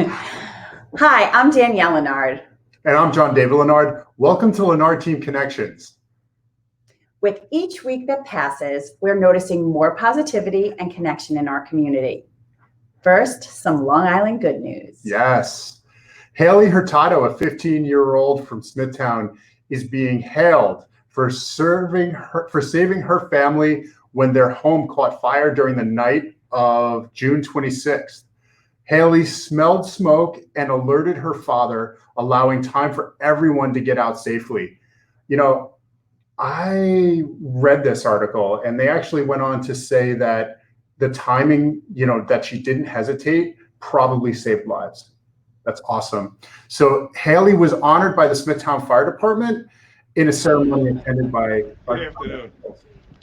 Hi, I'm Danielle Lenard. And I'm John David Lenard. Welcome to Lenard Team Connections. With each week that passes, we're noticing more positivity and connection in our community. First, some Long Island good news. Yes. Haley Hurtado, a 15-year-old from Smithtown, is being hailed for saving her family when their home caught fire during the night of June 26th. Haley smelled smoke and alerted her father, allowing time for everyone to get out safely. You know, I read this article and they actually went on to say that the timing, that she didn't hesitate probably saved lives. That's awesome. So Haley was honored by the Smithtown Fire Department in a ceremony attended by... Good afternoon.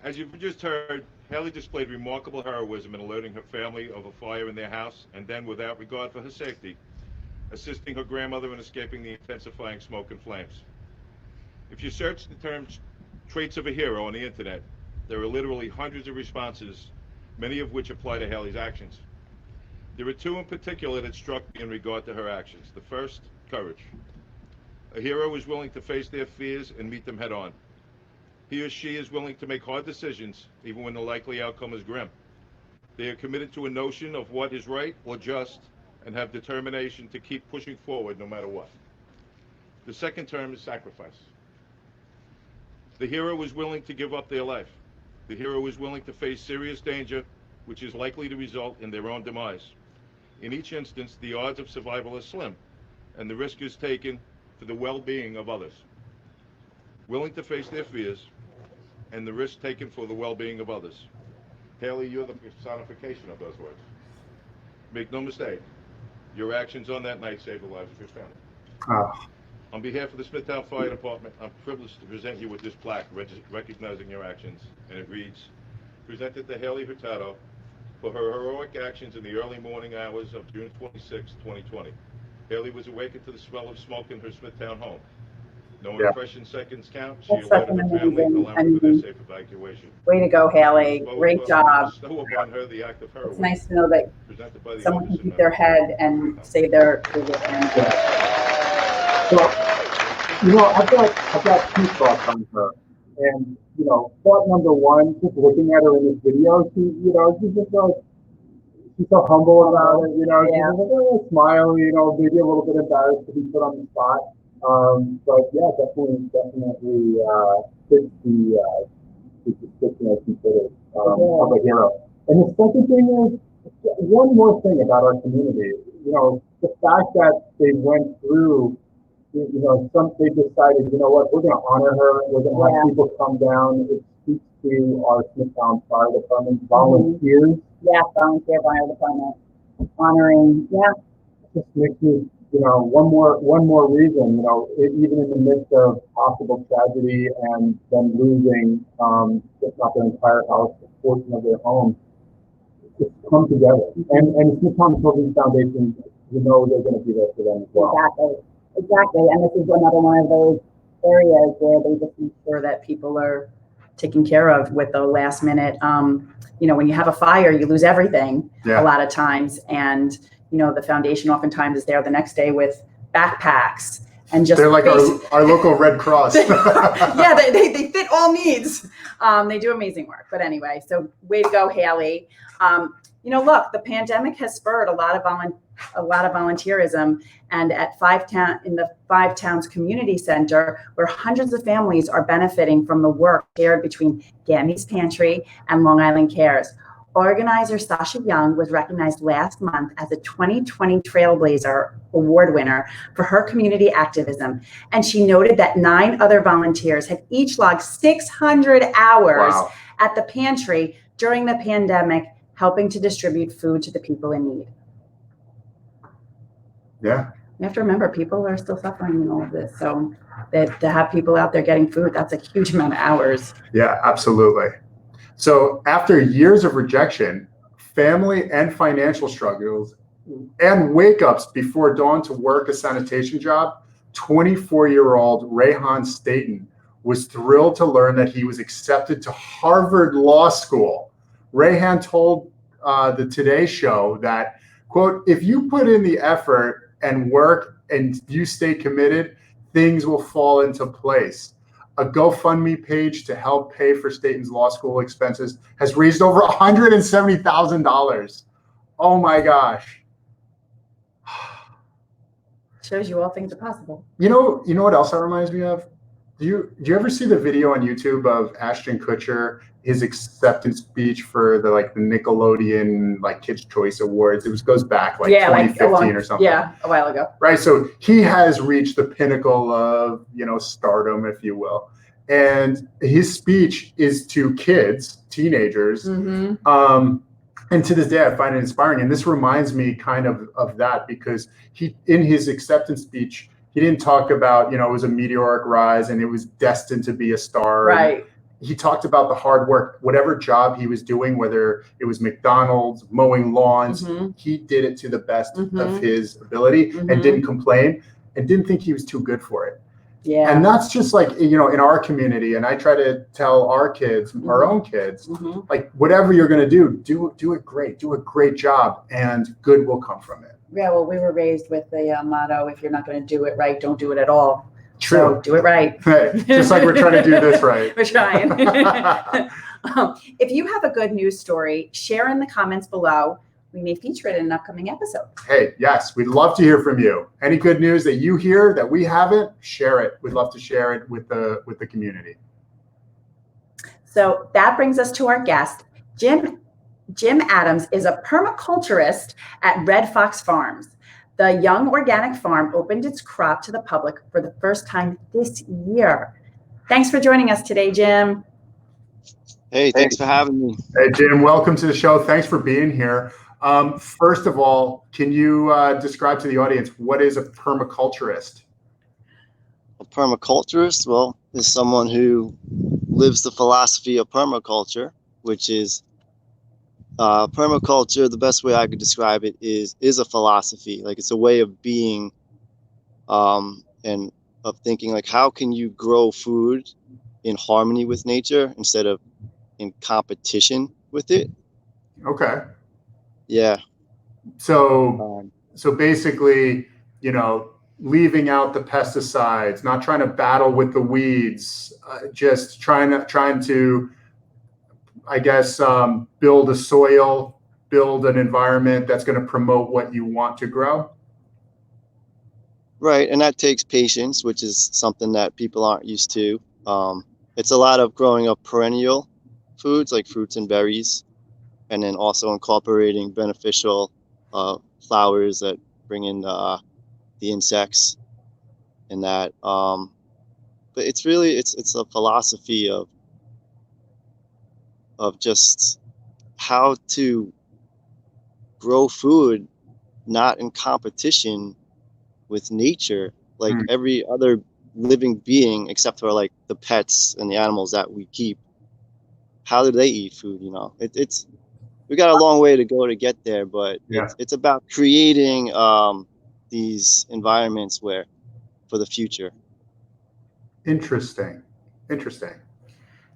As you've just heard, Haley displayed remarkable heroism in alerting her family of a fire in their house and then, without regard for her safety, assisting her grandmother in escaping the intensifying smoke and flames. If you search the term traits of a hero on the internet, there are literally hundreds of responses, many of which apply to Haley's actions. There are two in particular that struck me in regard to her actions. The first, courage. A hero is willing to face their fears and meet them head on. He or she is willing to make hard decisions, even when the likely outcome is grim. They are committed to a notion of what is right or just, and have determination to keep pushing forward no matter what. The second term is sacrifice. The hero is willing to give up their life. The hero is willing to face serious danger, which is likely to result in their own demise. In each instance, the odds of survival are slim, and the risk is taken for the well-being of others. Willing to face their fears, and the risk taken for the well-being of others. Haley, you're the personification of those words. Make no mistake, your actions on that night saved the lives of your family. On behalf of the Smithtown Fire Department, I'm privileged to present you with this plaque recognizing your actions, and it reads, presented to Haley Hurtado for her heroic actions in the early morning hours of June 26, 2020. Haley was awakened to the smell of smoke in her Smithtown home. Knowing fresh seconds count, she alerted her family, allowing for their safe evacuation. Way to go, Haley. Great job. Upon her the act of heroism. It's nice to know that someone can keep their head and save their family. So, I've got two thoughts on her. And, thought number one, just looking at her in this video, she's just like, she's so humble about it, she's like, smile, maybe a little bit embarrassed to be put on the spot. But yeah, definitely fits the description I considered of a hero. And the second thing is, one more thing about our community, the fact that they went through, they decided, what, we're going to honor her, we're going to have people come down. It speaks to our Smithtown Fire Department volunteers. Yeah, volunteer fire department honoring. Yeah, it just makes me, one more reason, even in the midst of possible tragedy and them losing, if not their entire house, a portion of their home, just come together. And Smithtown Children's Foundation, they're going to be there for them as well. Exactly. And this is another one of those areas where they just make sure that people are taken care of with the last minute. When you have a fire, you lose everything a lot of times. And, the foundation oftentimes is there the next day with backpacks and just... They're like our local Red Cross. Yeah, they fit all needs. They do amazing work. But anyway, so way to go, Haley. Look, the pandemic has spurred a lot of volunteerism, and at the Five Towns Community Center, where hundreds of families are benefiting from the work shared between Gammy's Pantry and Long Island Cares. Organizer Sasha Young was recognized last month as a 2020 Trailblazer Award winner for her community activism, and she noted that 9 other volunteers had each logged 600 hours at the pantry during the pandemic, helping to distribute food to the people in need. Yeah. You have to remember, people are still suffering in all of this. So that to have people out there getting food, that's a huge amount of hours. Yeah, absolutely. So after years of rejection, family and financial struggles, and wake-ups before dawn to work a sanitation job, 24-year-old Rayhan Staten was thrilled to learn that he was accepted to Harvard Law School. Rayhan told the Today Show that Quote, if you put in the effort and work and you stay committed, things will fall into place. A GoFundMe page to help pay for Staten's law school expenses has raised over $170,000. Oh my gosh. Shows you all things are possible. You know what else that reminds me of? Do you ever see the video on YouTube of Ashton Kutcher, his acceptance speech for the Nickelodeon Kids Choice Awards? It goes back 2015 or something. Yeah, a while ago. Right. So he has reached the pinnacle of, stardom, if you will. And his speech is to kids, teenagers. Mm-hmm. And to this day, I find it inspiring. And this reminds me kind of that, because in his acceptance speech, he didn't talk about, it was a meteoric rise and it was destined to be a star. Right. He talked about the hard work, whatever job he was doing, whether it was McDonald's, mowing lawns, Mm-hmm. he did it to the best Mm-hmm. of his ability Mm-hmm. and didn't complain and didn't think he was too good for it. Yeah. And that's just in our community. And I try to tell our kids, Mm-hmm. our own kids, Mm-hmm. whatever you're going to do it great, do a great job, and good will come from it. Yeah, well, we were raised with the motto, if you're not going to do it right, don't do it at all. True. So do it right. Hey, just like we're trying to do this right. We're trying. If you have a good news story, share in the comments below. We may feature it in an upcoming episode. Hey, yes, we'd love to hear from you. Any good news that you hear that we haven't, share it. We'd love to share it with the community. So that brings us to our guest. Jim Adams is a permaculturist at Red Fox Farms. The young organic farm opened its crop to the public for the first time this year. Thanks for joining us today, Jim. Hey, thanks for having me. Hey, Jim, welcome to the show. Thanks for being here. First of all, can you describe to the audience, what is a permaculturist? A permaculturist, well, is someone who lives the philosophy of permaculture, which is permaculture. The best way I could describe it is a philosophy. It's a way of being, and of thinking, how can you grow food in harmony with nature instead of in competition with it. Okay. Yeah. So basically, leaving out the pesticides, not trying to battle with the weeds, just trying to, I guess, build a soil, build an environment that's going to promote what you want to grow. Right. And that takes patience, which is something that people aren't used to. It's a lot of growing up perennial foods like fruits and berries, and then also incorporating beneficial flowers that bring in the insects and that. But it's really, it's a philosophy of just how to grow food, not in competition with nature, like every other living being, except for the pets and the animals that we keep. How do they eat food? We got a long way to go to get there, but it's about creating these environments for the future. Interesting.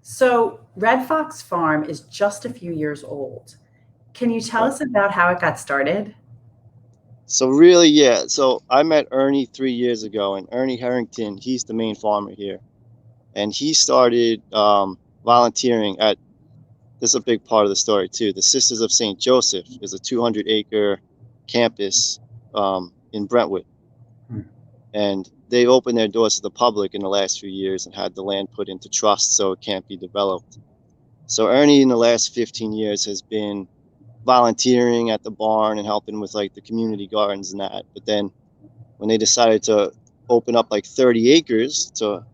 So Red Fox Farm is just a few years old. Can you tell us about how it got started? So really, yeah. So I met Ernie 3 years ago, and Ernie Herrington, he's the main farmer here. And he started volunteering at, this is a big part of the story too, the Sisters of St. Joseph is a 200-acre campus in Brentwood. And they opened their doors to the public in the last few years and had the land put into trust so it can't be developed. So Ernie in the last 15 years has been volunteering at the barn and helping with the community gardens and that. But then when they decided to open up 30 acres to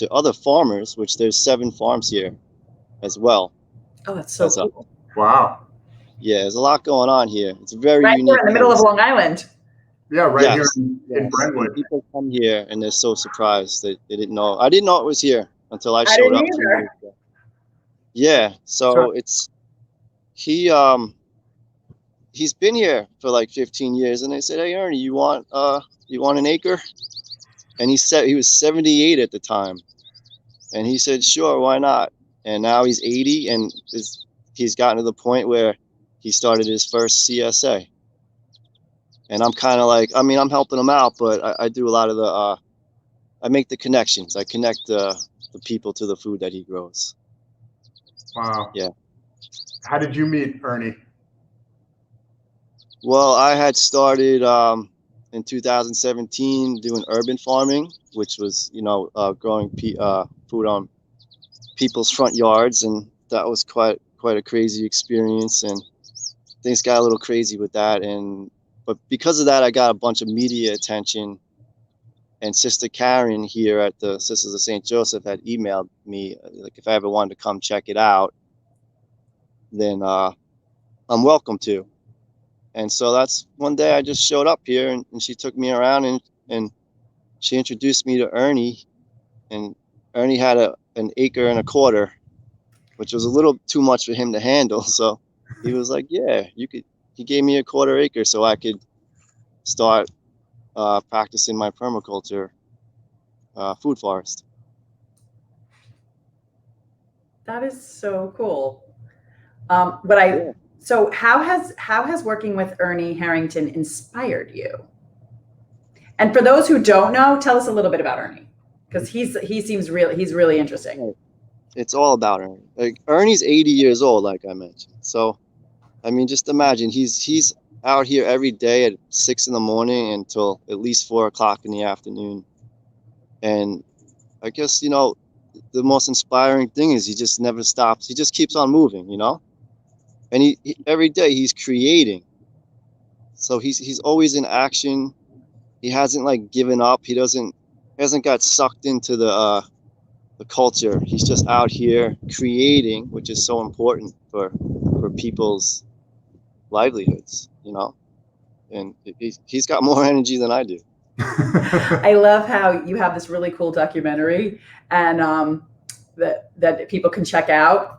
other farmers, which there's 7 farms here as well. Oh, that's so cool. Wow. Yeah, there's a lot going on here. It's a very right unique here in the middle of Long Island. Yeah, right here in Brentwood. People come here and they're so surprised that they didn't know. I didn't know it was here until I showed up 2 years ago. Yeah, so he's been here for 15 years, and they said, "Hey, Ernie, you want an acre?" And he said he was 78 at the time, and he said, "Sure, why not?" And now he's 80, and he's gotten to the point where he started his first CSA. And I'm kind of like, I mean, I'm helping him out, but I do a lot of the, I make the connections. I connect the people to the food that he grows. Wow. Yeah. How did you meet Ernie? Well, I had started in 2017 doing urban farming, which was, growing food on people's front yards, and that was quite a crazy experience, and things got a little crazy with that. But because of that, I got a bunch of media attention, and Sister Karen here at the Sisters of St. Joseph had emailed me, like, if I ever wanted to come check it out, then I'm welcome to. And so that's one day I just showed up here, and she took me around, and she introduced me to Ernie, and Ernie had an acre and a quarter, which was a little too much for him to handle. So he was like, yeah, he gave me a quarter acre so I could start practicing my permaculture food forest. That is so cool. Yeah. So how has working with Ernie Herrington inspired you? And for those who don't know, tell us a little bit about Ernie, because he's really interesting. It's all about Ernie. Like, Ernie's 80 years old, like I mentioned. So, I mean, just imagine he's out here every day at 6 in the morning until at least 4 o'clock in the afternoon. And I guess, the most inspiring thing is he just never stops. He just keeps on moving, and he every day he's creating. So he's always in action. He hasn't like given up. He hasn't got sucked into the culture. He's just out here creating, which is so important for people's livelihoods, and he's got more energy than I do. I love how you have this really cool documentary, and that people can check out.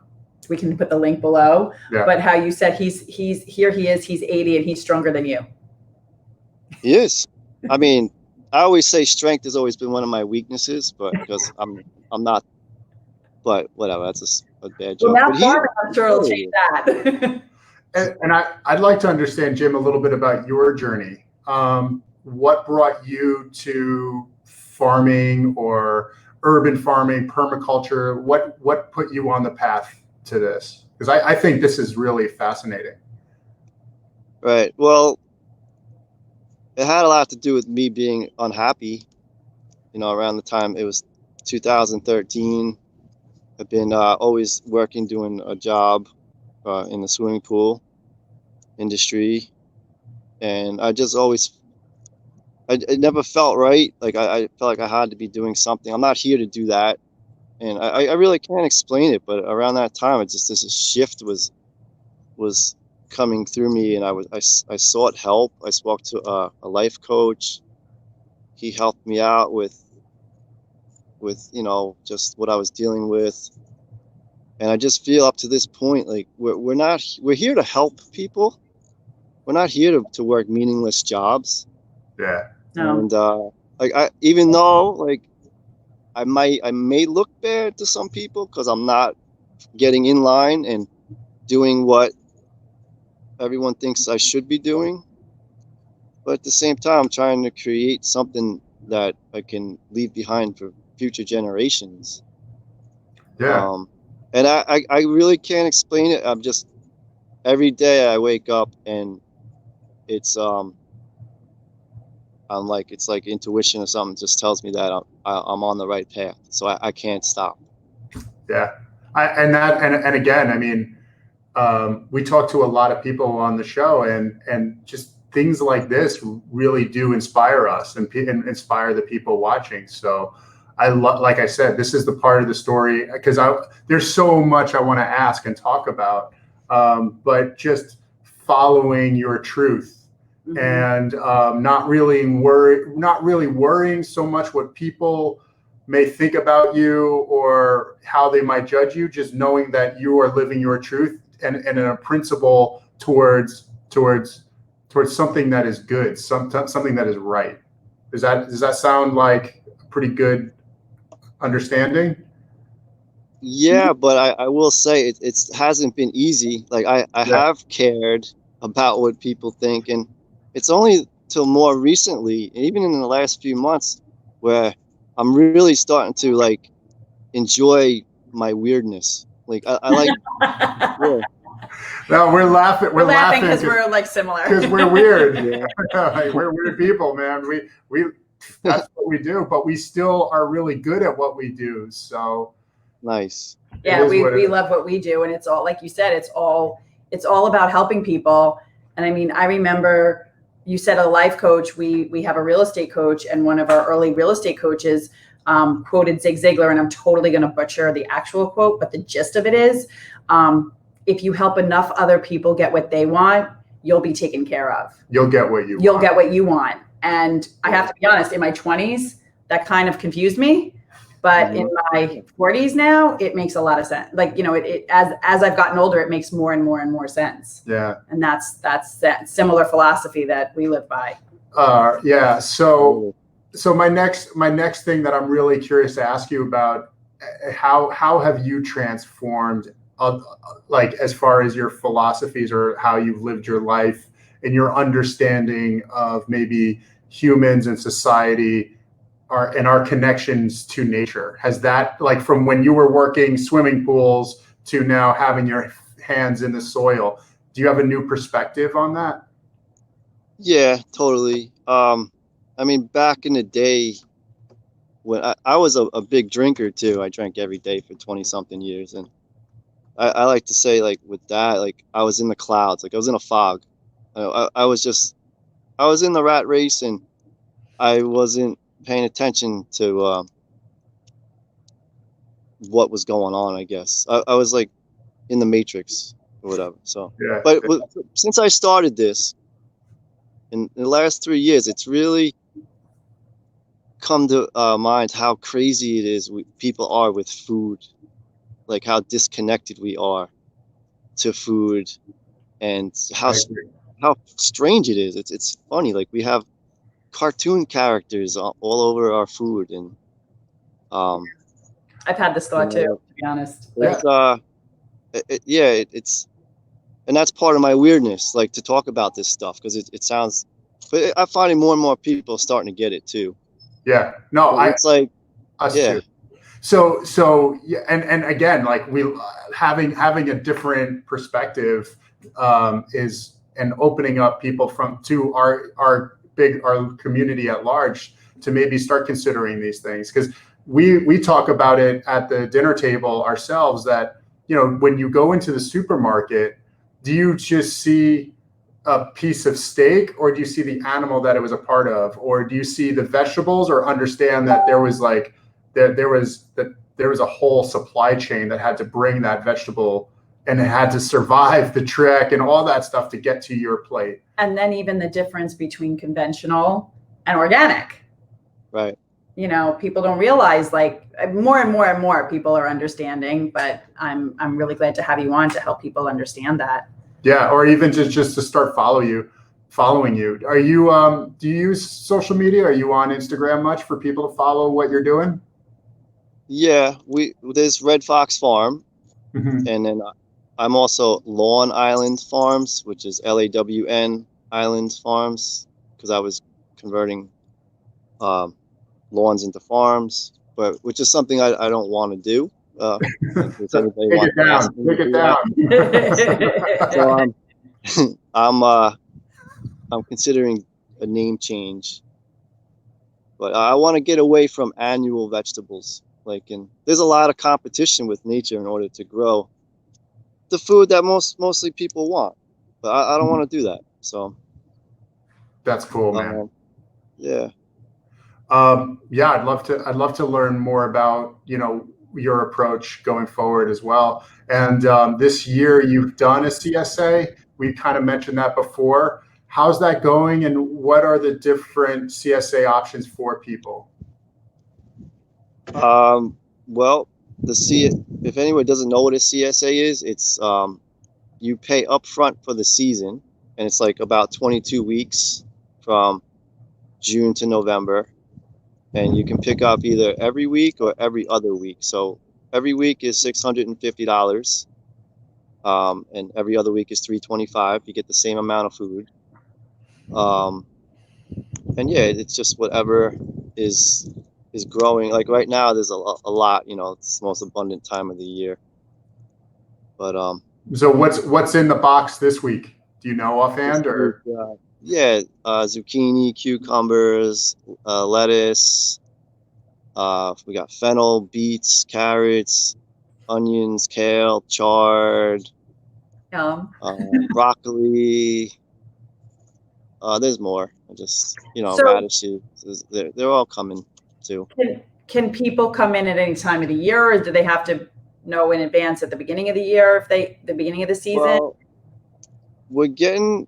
We can put the link below. Yeah. But how you said he's 80 and he's stronger than you. He is. I mean, I always say strength has always been one of my weaknesses, but because I'm not. But whatever, that's a bad joke. Well, now But farming, I'm sure will change that. And I'd like to understand, Jim, a little bit about your journey. What brought you to farming or urban farming, permaculture? What put you on the path to this? Because I think this is really fascinating. Right. Well, it had a lot to do with me being unhappy. Around the time it was 2013. I've been always working, doing a job in the swimming pool industry, and I just always, it never felt right. Like I felt like I had to be doing something. I'm not here to do that, and I really can't explain it. But around that time, it just, this shift was coming through me, and I sought help. I spoke to a life coach. He helped me out with just what I was dealing with. And I just feel up to this point, like we're here to help people. We're not here to work meaningless jobs. Yeah. No. And even though like I may look bad to some people because I'm not getting in line and doing what everyone thinks I should be doing, but at the same time, I'm trying to create something that I can leave behind for future generations. Yeah. And I really can't explain it. I'm just, every day I wake up and it's I'm like, it's like intuition or something just tells me that I'm on the right path. So I can't stop. Yeah. And again, I mean, we talk to a lot of people on the show, and just things like this really do inspire us and inspire the people watching. So like I said, this is the part of the story, because there's so much I want to ask and talk about, but just following your truth. Mm-hmm. And not really worrying so much what people may think about you or how they might judge you, just knowing that you are living your truth and in a principle towards something that is good, something that is right. Does that sound like a pretty good understanding? Yeah, but I will say it hasn't been easy. Like I have cared about what people think, and it's only till more recently, even in the last few months, where I'm really starting to like enjoy my weirdness. Like I like, yeah, No, we're laughing. We're laughing because we're like similar. Because we're weird. yeah, Like, we're weird people, man. We that's what we do, but we still are really good at what we do. So nice. Yeah, we love what we do, and it's all, like you said, it's all about helping people. And I mean, I remember you said a life coach. We have a real estate coach, and one of our early real estate coaches quoted Zig Ziglar, and I'm totally going to butcher the actual quote, but the gist of it is, if you help enough other people get what they want, you'll be taken care of. You'll get what you You'll want. get what you want. And I have to be honest, in my 20s, that kind of confused me. But in my 40s now, it makes a lot of sense. Like, you know, as I've gotten older, it makes more and more and more sense. Yeah. And that's that similar philosophy that we live by. Yeah. So my next thing that I'm really curious to ask you about, how have you transformed, like as far as your philosophies or how you've lived your life and your understanding of maybe humans and society and our connections to nature? Has that, like, from when you were working swimming pools to now having your hands in the soil, do you have a new perspective on that? Yeah, totally. I mean, back in the day when I was a big drinker too, I drank every day for 20 something years. And I like to say, like, with that, like, I was in the clouds, like I was in a fog. I was in the rat race, and I wasn't paying attention to what was going on, I guess. I was like in the Matrix or whatever. So, Yeah. but since I started this in the last 3 years, it's really come to mind how crazy it is people are with food, like how disconnected we are to food, and how strange it is. It's funny. Like, we have cartoon characters all over our food, and I've had this thought too, to be honest. It's and that's part of my weirdness, like, to talk about this stuff, because it sounds, but I'm finding more and more people starting to get it too. Yeah. No, it's like us yeah. too. So yeah, and again, like, we having a different perspective is, and opening up people to our community at large to maybe start considering these things, because we talk about it at the dinner table ourselves, that, you know, when you go into the supermarket, do you just see a piece of steak, or do you see the animal that it was a part of, or do you see the vegetables, or understand that there was a whole supply chain that had to bring that vegetable, and it had to survive the trek and all that stuff to get to your plate? And then even the difference between conventional and organic. Right. You know, people don't realize, like, more and more and more people are understanding, but I'm really glad to have you on to help people understand that. Yeah, or even just to start following you. Are you do you use social media? Are you on Instagram much for people to follow what you're doing? Yeah, there's Red Fox Farm, Mm-hmm. and then I'm also Lawn Island Farms, which is LAWN Island Farms, because I was converting lawns into farms, but which is something I don't want to do. Take it down. So I'm considering a name change, but I want to get away from annual vegetables. Like, and there's a lot of competition with nature in order to grow the food that mostly people want, but I don't want to do that. So That's cool, man. Yeah. Yeah, I'd love to learn more about, you know, your approach going forward as well. And this year you've done a CSA. We kind of mentioned that before. How's that going, and what are the different CSA options for people? Well, if anyone doesn't know what a CSA is, it's you pay upfront for the season, and it's like about 22 weeks from June to November, and you can pick up either every week or every other week. So every week is $650, and every other week is $325. You get the same amount of food. And yeah, it's just whatever is growing. Like right now, there's a lot. It's the most abundant time of the year. But So what's in the box this week? Do you know offhand or? zucchini, cucumbers, lettuce. We got fennel, beets, carrots, onions, kale, chard, broccoli. There's more. Just So radishes. They're all coming too. can people come in at any time of the year, or do they have to know in advance at the beginning of the year, if the beginning of the season? Well, we're getting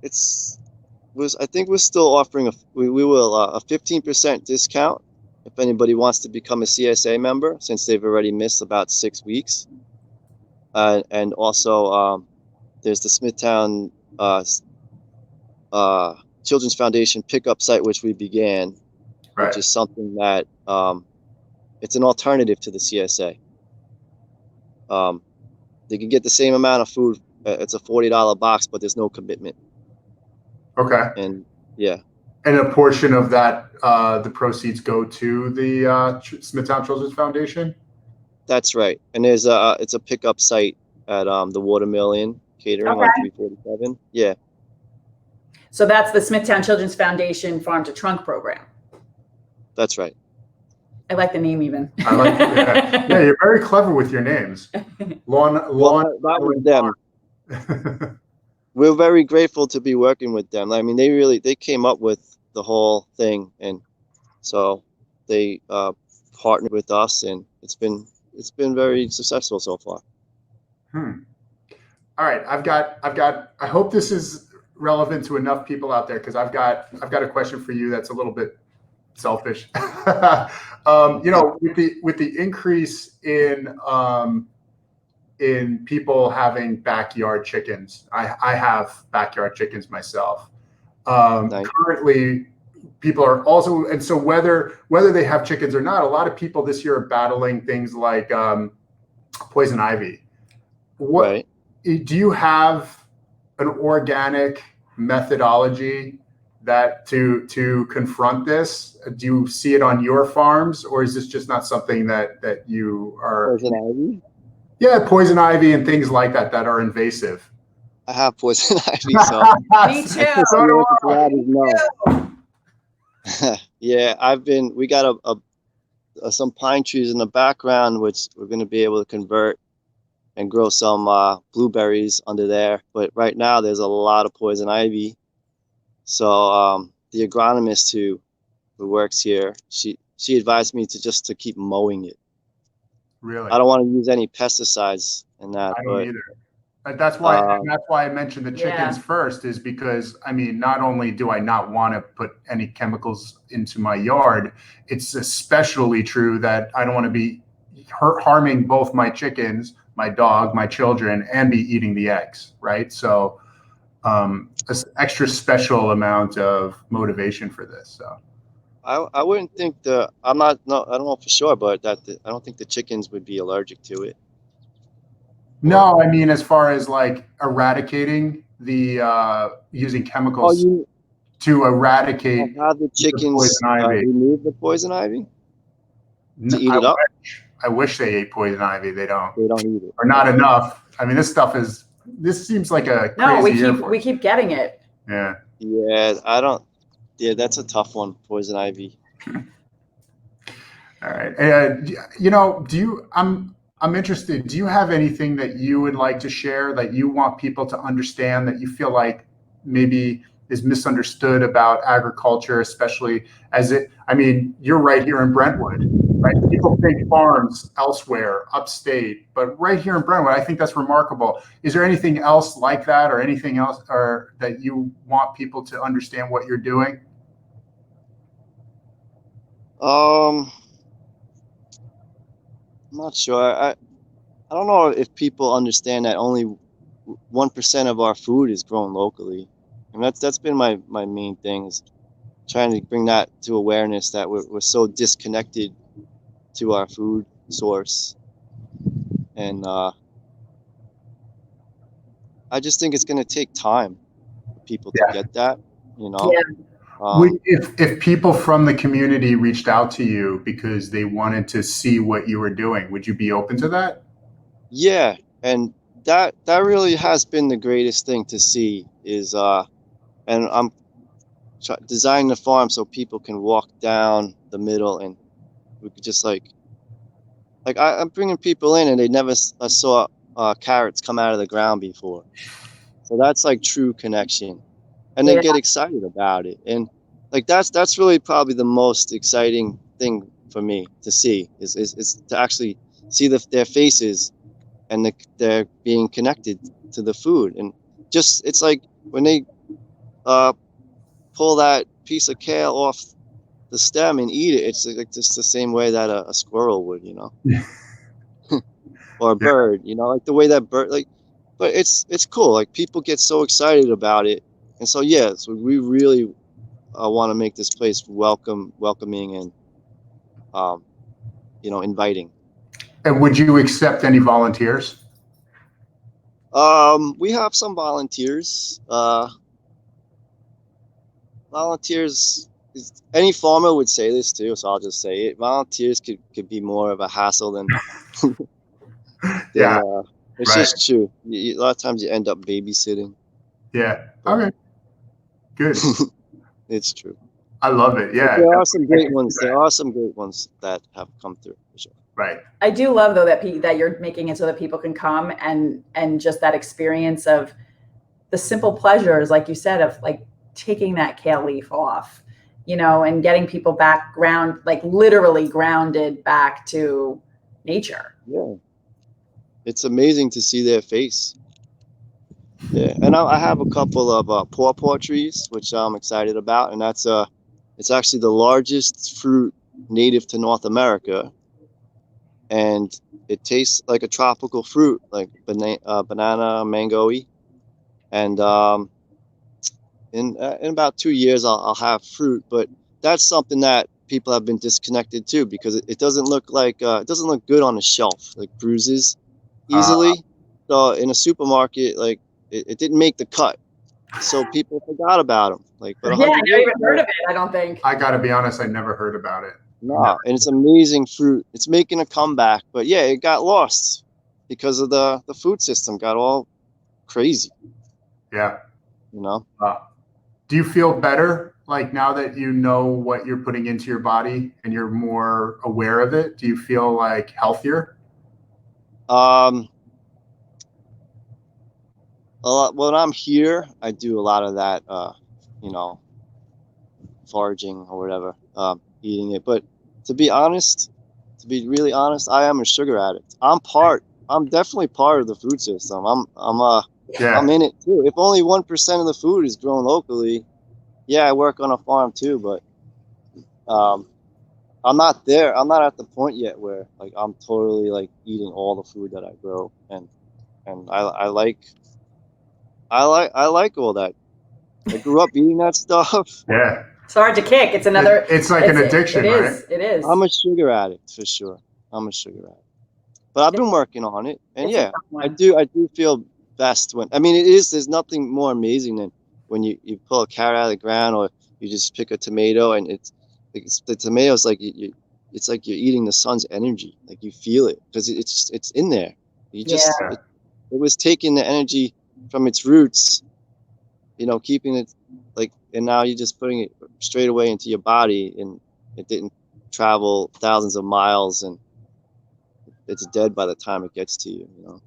I think we're still offering we will a 15% discount if anybody wants to become a CSA member, since they've already missed about 6 weeks. And also there's the Smithtown Children's Foundation pickup site, which we began, Right. which is something that it's an alternative to the CSA. They can get the same amount of food. It's a $40 box, but there's no commitment. Okay. And yeah. And a portion of that, the proceeds go to the Smithtown Children's Foundation? That's right. And it's a pickup site at the Watermill Inn Catering on 347. Yeah. So that's the Smithtown Children's Foundation Farm to Trunk program. That's right. I like the name even. I like it. Yeah, you're very clever with your names. That was them. We're very grateful to be working with them. I mean, they came up with the whole thing, and so they partnered with us, and it's been very successful so far. All right, I've got. I hope this is relevant to enough people out there, because I've got a question for you that's a little bit selfish. With the increase in people having backyard chickens, I have backyard chickens myself. Nice. Currently, people are also, and so whether they have chickens or not, a lot of people this year are battling things like poison ivy. Right. Do you have an organic methodology that to confront this? Do you see it on your farms, or is this just not something that you are? Poison ivy? Yeah, poison ivy and things like that are invasive. I have poison ivy, so Me too. Yeah, we got some pine trees in the background, which we're going to be able to convert and grow some blueberries under there. But right now there's a lot of poison ivy. So the agronomist who works here, she advised me to keep mowing it. Really? I don't want to use any pesticides in that. I don't either. That's why I mentioned the chickens first, is because, I mean, not only do I not want to put any chemicals into my yard, it's especially true that I don't want to be harming both my chickens, my dog, my children, and be eating the eggs, right? So an extra special amount of motivation for this. So I wouldn't think I don't know for sure, but I don't think the chickens would be allergic to it. No, I mean, as far as like eradicating the using chemicals to eradicate have the chickens remove the poison ivy to eat it up. I wish they ate poison ivy. They don't eat it, or not enough. I mean, this seems like a crazy we keep getting it. I don't. Yeah, that's a tough one, poison ivy. All right. I'm interested. Do you have anything that you would like to share that you want people to understand, that you feel like maybe is misunderstood about agriculture, especially you're right here in Brentwood, right? People think farms elsewhere, upstate, but right here in Brentwood, I think that's remarkable. Is there anything else like that, or anything else or that you want people to understand what you're doing? I'm not sure. I don't know if people understand that only 1% of our food is grown locally, and that's been my main thing, is trying to bring that to awareness, that we're so disconnected to our food source, and I just think it's going to take time for people to get that, Yeah. If people from the community reached out to you because they wanted to see what you were doing, would you be open to that? Yeah, and that really has been the greatest thing to see is and I'm designing the farm so people can walk down the middle and we could just like I'm bringing people in and they never saw carrots come out of the ground before. So that's like true connection, and they Yeah. get excited about it. And like that's really probably the most exciting thing for me to see is to actually see their faces and they're being connected to the food. And just it's like when they pull that piece of kale off the stem and eat it, it's like just the same way that a squirrel would, you know. Or a bird, you know, like the way that bird, like, but it's cool. Like people get so excited about it, and so yeah, so we really want to make this place welcoming, and you know, inviting. And would you accept any volunteers? We have some volunteers. Volunteers. Any farmer would say this too, so I'll just say it. Volunteers could be more of a hassle than. Yeah, it's right. just true. A lot of times you end up babysitting. Yeah. Okay. Good. It's true. I love it. Yeah. But there are some great ones. There are some great ones that have come through for sure. Right. I do love though that you're making it so that people can come and just that experience of the simple pleasures, like you said, of like taking that kale leaf off, you know, and getting people back like literally grounded back to nature. Yeah. It's amazing to see their face. Yeah, and I have a couple of pawpaw trees, which I'm excited about, and that's it's actually the largest fruit native to North America, and it tastes like a tropical fruit, like banana, mango-y, and in about 2 years I'll have fruit, but that's something that people have been disconnected to because it doesn't look like it doesn't look good on the shelf, like bruises easily. So in a supermarket, like it didn't make the cut, so people forgot about them. Like, but Yeah, I never even heard of it. I don't think. I got to be honest, I never heard about it. No, and it's amazing fruit. It's making a comeback, but yeah, it got lost because of the food system got all crazy. Yeah. You know. Do you feel better like now that you know what you're putting into your body and you're more aware of it? Do you feel like healthier? When I'm here, I do a lot of that, you know, foraging or whatever, eating it. But to be really honest, I am a sugar addict. I'm definitely part of the food system. I'm in it too. If only 1% of the food is grown locally, yeah, I work on a farm too, but I'm not there. I'm not at the point yet where like I'm totally like eating all the food that I grow, and I like all that. I grew up eating that stuff. Yeah. It's hard to kick. It's another. It's like an addiction, it right? is. It is. I'm a sugar addict for sure. I'm a sugar addict, but I've been working on it, and yeah, I do feel best when. I mean, it is. There's nothing more amazing than when you pull a carrot out of the ground, or you just pick a tomato, and it's the tomato's like it's like you're eating the sun's energy. Like you feel it because it's in there. You just it was taking the energy from its roots, you know, keeping it like, and now you're just putting it straight away into your body, and it didn't travel thousands of miles, and it's dead by the time it gets to you, you know.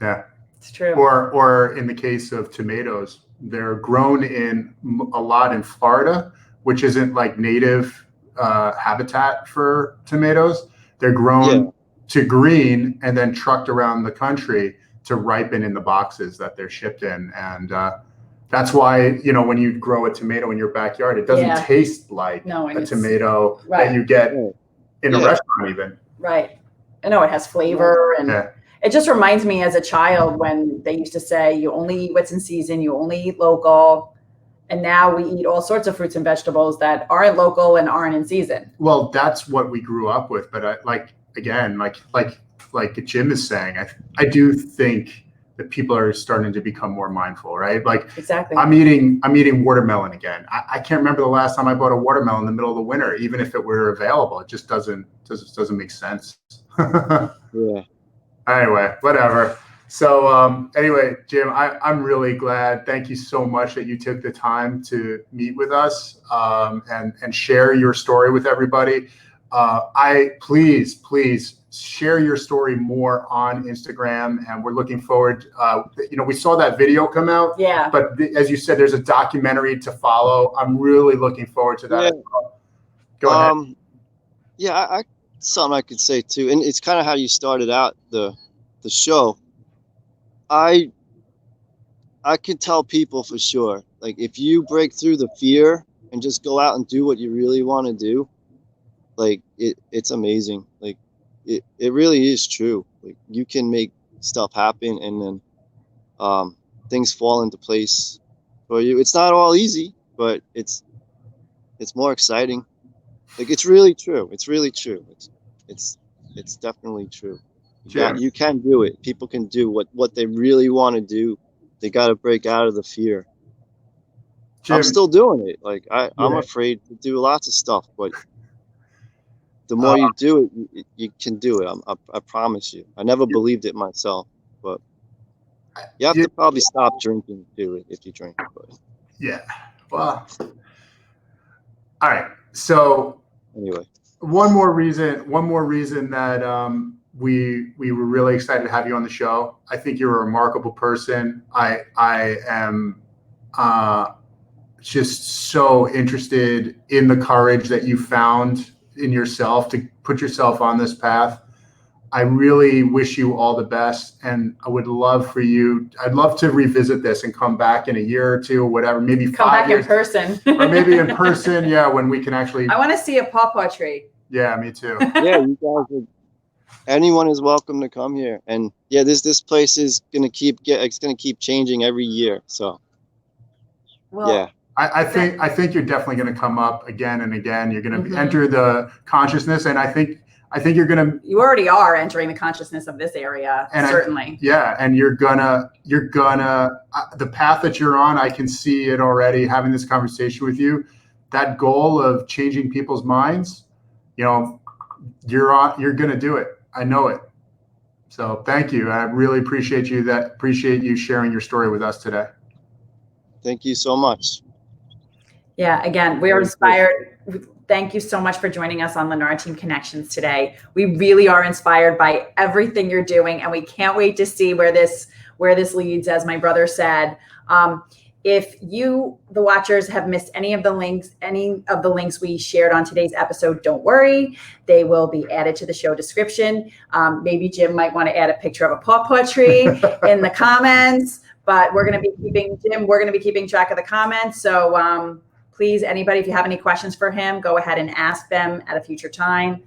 Yeah, it's true. Or in the case of tomatoes, they're grown a lot in Florida, which isn't like native habitat for tomatoes. They're grown to green and then trucked around the country to ripen in the boxes that they're shipped in. And that's why, you know, when you grow a tomato in your backyard, it doesn't taste like a tomato that you get in a restaurant even. Right. I know it has flavor, and it just reminds me as a child when they used to say, you only eat what's in season, you only eat local. And now we eat all sorts of fruits and vegetables that aren't local and aren't in season. Well, that's what we grew up with. But like Jim is saying, I do think that people are starting to become more mindful, right? Like Exactly. I'm eating watermelon again. I can't remember the last time I bought a watermelon in the middle of the winter, even if it were available. It just doesn't make sense. Yeah. Anyway, whatever. So anyway, Jim, I'm really glad. Thank you so much that you took the time to meet with us and share your story with everybody. Please share your story more on Instagram, and we're looking forward. We saw that video come out. Yeah. But as you said, there's a documentary to follow. I'm really looking forward to that. Yeah. As well. Go ahead. Yeah, I something I could say too, and it's kind of how you started out the show. I can tell people for sure, like if you break through the fear and just go out and do what you really want to do, like it's amazing. Like it really is true. Like you can make stuff happen, and then things fall into place for you. It's not all easy, but it's more exciting. Like it's really true. It's really true. It's definitely true. You can do it. People can do what they really want to do. They got to break out of the fear. Jim, I'm still doing it. Like I'm afraid to do lots of stuff, but the more you do it, you can do it. I promise you. I never believed it myself, but you have to probably stop drinking to do it if you drink. But yeah. Well. All right. So anyway, one more reason that we were really excited to have you on the show. I think you're a remarkable person. I am just so interested in the courage that you found in yourself to put yourself on this path. I really wish you all the best, and I would love for you. I'd love to revisit this and come back in a year or two or whatever, maybe Come 5 back years, in person. or maybe in person. Yeah, when we can actually. I want to see a pawpaw tree. Yeah, me too. yeah, you guys anyone is welcome to come here. And yeah, this place is gonna keep changing every year. So Well, yeah. I think you're definitely going to come up again and again. You're going to enter the consciousness, and I think you're going to. You already are entering the consciousness of this area, and certainly. And you're gonna the path that you're on. I can see it already. Having this conversation with you, that goal of changing people's minds, you're going to do it. I know it. So thank you. I really appreciate you sharing your story with us today. Thank you so much. Yeah, again, we are inspired. Thank you so much for joining us on Lenard Team Connections today. We really are inspired by everything you're doing, and we can't wait to see where this leads, as my brother said. If you, the watchers, have missed any of the links we shared on today's episode, don't worry. They will be added to the show description. Maybe Jim might want to add a picture of a pawpaw tree in the comments, but we're going to be keeping track of the comments. So please, anybody, if you have any questions for him, go ahead and ask them at a future time.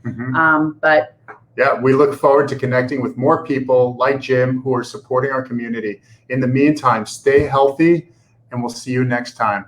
Yeah, we look forward to connecting with more people like Jim who are supporting our community. In the meantime, stay healthy, and we'll see you next time.